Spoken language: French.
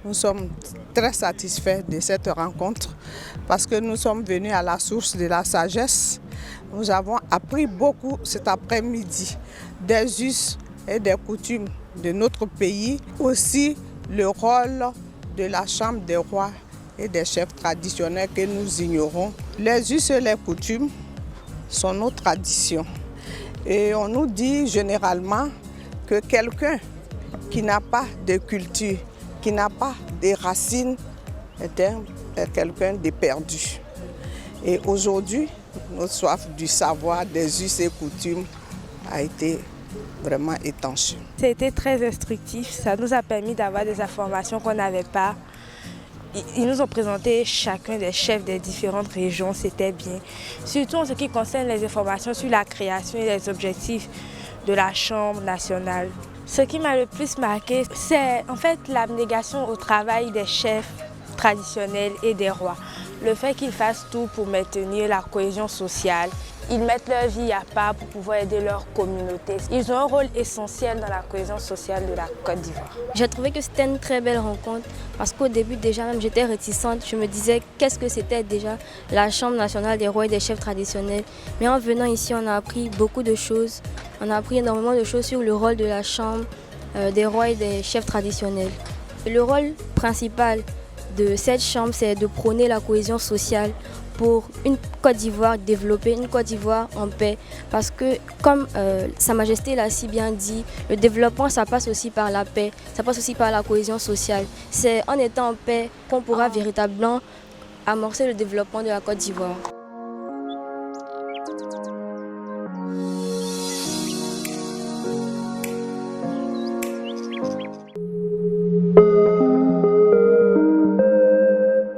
Nous sommes très satisfaits de cette rencontre parce que nous sommes venus à la source de la sagesse. Nous avons appris beaucoup cet après-midi des us et des coutumes de notre pays, aussi le rôle de la Chambre des rois et des chefs traditionnels que nous ignorons. Les us et les coutumes sont nos traditions. Et on nous dit généralement que quelqu'un qui n'a pas de culture, qui n'a pas de racines, est quelqu'un de perdu. Et aujourd'hui, notre soif du savoir, des us et coutumes a été vraiment étanche. C'était très instructif, ça nous a permis d'avoir des informations qu'on n'avait pas. Ils nous ont présenté chacun des chefs des différentes régions, c'était bien. Surtout en ce qui concerne les informations sur la création et les objectifs de la Chambre nationale. Ce qui m'a le plus marqué, c'est en fait l'abnégation au travail des chefs traditionnels et des rois. Le fait qu'ils fassent tout pour maintenir la cohésion sociale. Ils mettent leur vie à part pour pouvoir aider leur communauté. Ils ont un rôle essentiel dans la cohésion sociale de la Côte d'Ivoire. J'ai trouvé que c'était une très belle rencontre parce qu'au début déjà même j'étais réticente. Je me disais qu'est-ce que c'était déjà la Chambre nationale des rois et des chefs traditionnels. Mais en venant ici, on a appris beaucoup de choses. On a appris énormément de choses sur le rôle de la Chambre des rois et des chefs traditionnels. Le rôle principal de cette chambre, c'est de prôner la cohésion sociale pour une Côte d'Ivoire développée, une Côte d'Ivoire en paix. Parce que, comme Sa Majesté l'a si bien dit, le développement, ça passe aussi par la paix, ça passe aussi par la cohésion sociale. C'est en étant en paix qu'on pourra véritablement amorcer le développement de la Côte d'Ivoire.